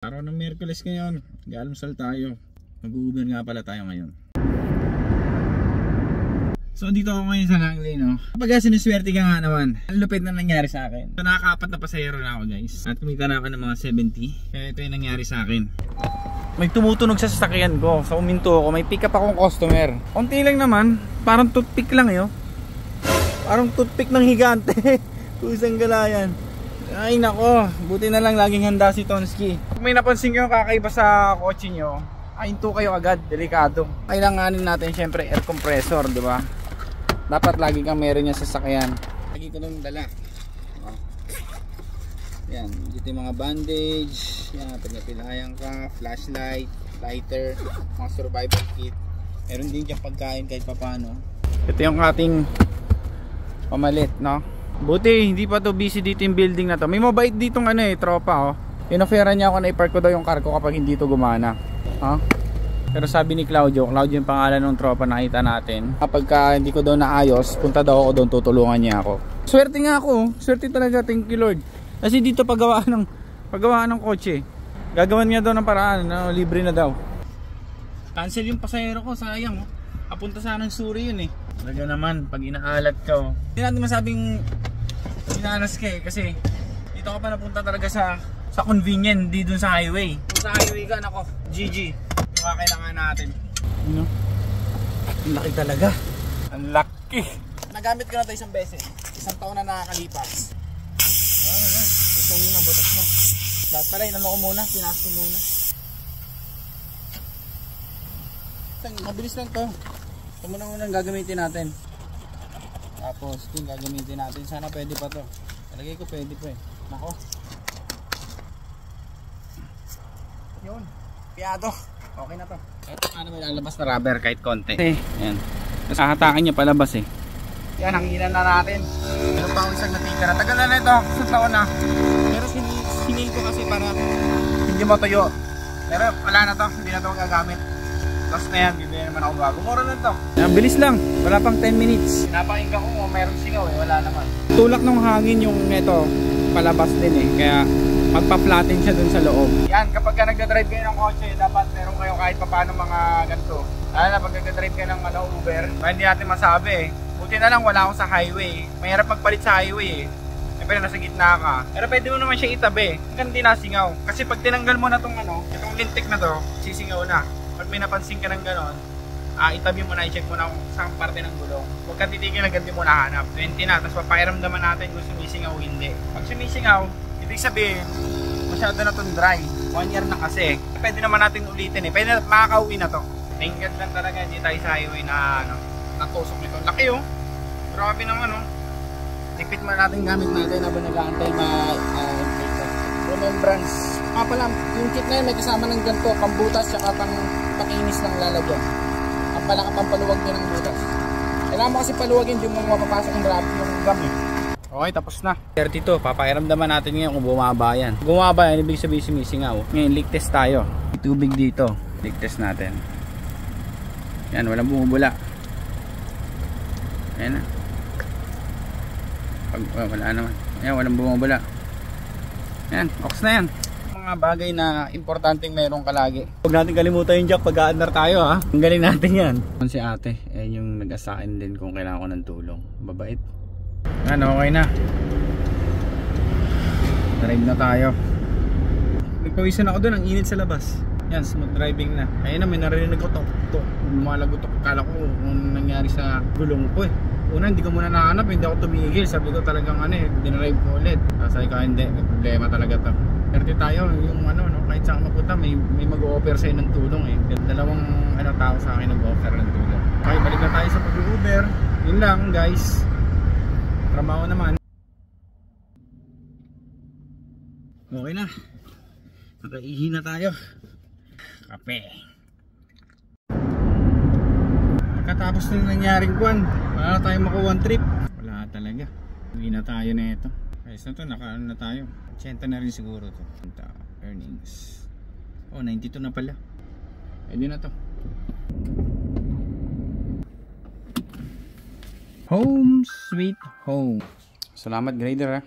Araw ng Miyerkules ngayon, mag-almusal tayo. Mag-Uber nga pala tayo ngayon. So dito ako ngayon sa Langley, no? Kapag siniswerte ka nga naman, ang lupit na nangyari sa akin. So nakaka-4 na pasahero na ako, guys. At kumita na ako ng mga 70. Kaya ito yung nangyari sa akin. May tumutunog sa sasakyan ko. So uminto ako, may pick up akong customer. Konti lang naman, parang toothpick lang yun. Parang toothpick ng higante. Kusang galayan. Ay nako, buti na lang laging handa si Tonsky. Kung may napansin kayo kakaiba sa kotse nyo, hinto kayo agad, delikado. Kailanganin natin syempre air compressor, di ba? Dapat lagi kang meron yan sa sasakyan. Lagi ko nung dala. Yan, dito yung mga bandage, yan, pagnapilayan ka, flashlight, lighter, mga survival kit. Meron din dyan pagkain kahit papano. Ito yung ating pamalit, no? Buti, hindi pa to busy dito yung building na to. May mabait ditong tropa, oh. Inofferan niya ako na i-park ko daw yung car ko kapag hindi to gumana. Pero sabi ni Claudio yung pangalan ng tropa nakita natin. Kapag hindi ko daw naayos, punta daw ako doon, tutulungan niya ako. Swerte nga ako, swerte talaga, thank you Lord. Kasi dito paggawaan ng kotse. Gagawan niya daw ng paraan, libre na daw. Cancel yung pasahero ko, sayang, oh. Papunta sana ng Suri yun, eh. Talaga naman, pag inaalat ka, oh. Hindi natin masabing inaanas ka, eh, kasi dito ka pa napunta talaga sa convenient, di dun sa highway. Kung sa highway ka, nako, GG. Yung kailangan natin. Ano? Ang laki talaga. Ang laki. Nagamit ko na ito isang beses. Isang taon na nakakalipas. Ano na, susungin na, butas na. Dapat pala, inano ko muna, pinas ko muna. Mabilis lang to. Ito muna ang gagamitin natin. Tapos ito yung gagamitin natin. Sana pwede pa to. Talagay ko pwede pa, eh. Nako. Yun. Piyado. Okay na to. Ito ano may lalabas na rubber kahit konti. Ayan. Tapos hahatakin niya palabas, eh. Yan, hanginan na natin. Meron pa akong isang natitira. Tagal na ito. Isang taon na. Pero sinil ko kasi para hindi matuyo. Pero wala na to. Hindi na to gagamit. Tapos na yan, bibili naman ako bago. Mura lang to. Bilis lang, wala pang 10 minutes. Pinapakinggan ko kung mayroong singaw, eh, wala naman. Tulak ng hangin yung ito, palabas din, eh. Kaya magpa-flatten siya dun sa loob. Yan, kapag ka nagdadrive kayo ng kotse, dapat meron kayo kahit paano mga ganito. Lalo na pag nagdadrive kayo ng Uber, hindi natin masabi, eh. Buti na lang wala akong sa highway. Mahirap magpalit sa highway, eh. Pero nasa gitna ka. Pero pwede mo naman siya itabi. Hanggang di nasingaw. Kasi pag tinanggal mo na itong itong lintik na to, sisingaw na. Pag may napansin ka ng ganon, itabi mo na, i-check mo na kung saan parte ng gulong. Huwag ka titigil, agad mo na hanap. 20 na, tapos papakiramdaman natin kung sumisingaw o hindi. Pag sumisingaw, ibig sabihin, masyado na itong dry. 1 year na kasi. Pwede naman natin ulitin, eh. Pwede na, makakauwi na to. Thank God lang talaga, hindi tayo sa highway na natusok nito. Laki, oh. Grabe naman, oh. Tipit mo natin gamit natin habang nag-aantay ma-inflate. Remembrance. Pala, yung kit na yun may kasama ng ganito, pambutas, saka pakinis ng lalagyan. Ang pampaluwag din ng butas. Kailangan mo kasi paluwagin, hindi mo mapapasok yung gum, eh. Okay, tapos na. 32, papakiramdaman natin ngayon kung bumaba yan. Bumaba yan, ibig sabihin sumisingaw. Ngayon, leak test tayo. Tubig dito. Leak test natin. Yan, walang bumubula. Ayan na. Wala naman. Ayan, walang bumubula. Yan, ox na yan. Mga bagay na importanteng meron ka lagi. Huwag natin kalimutan yung jack pag aandar tayo, ha. Ang galing natin yan. Si ate, yung nag-asakin din kung kailangan ko ng tulong. Babait. Yan, okay na. Drive na tayo. Nagpawisan ako doon, ang init sa labas. Yan, smooth driving na. Ayun na, may narinig ko to. Lumalagotok. Kala ko kung nangyari sa gulong ko, eh. Una, hindi ko muna nahanap, hindi ako tumigil. Sabi ko talagang dinarive ko ulit. Sabi ko, hindi, may problema talaga to. Pero tayo, yung kahit saan mapunta, may mag-o-offer sa'yo ng tulong, eh. Dalawang tao sa akin nag-offer ng tulong. Okay, balik na tayo sa pag-Uber. Yun lang, guys. Trabaho naman. Okay na. Nakaihi na tayo. Kape. Pagkatapos ng nangyaring kuwan, wala na tayong makuha trip. Wala talaga. Uwi na tayo na ito. Ayos na to, nakaano na tayo. 80 na rin siguro to. Earnings. Oh, 92 na pala. Pwede na to. Home sweet home. Salamat grader, ha.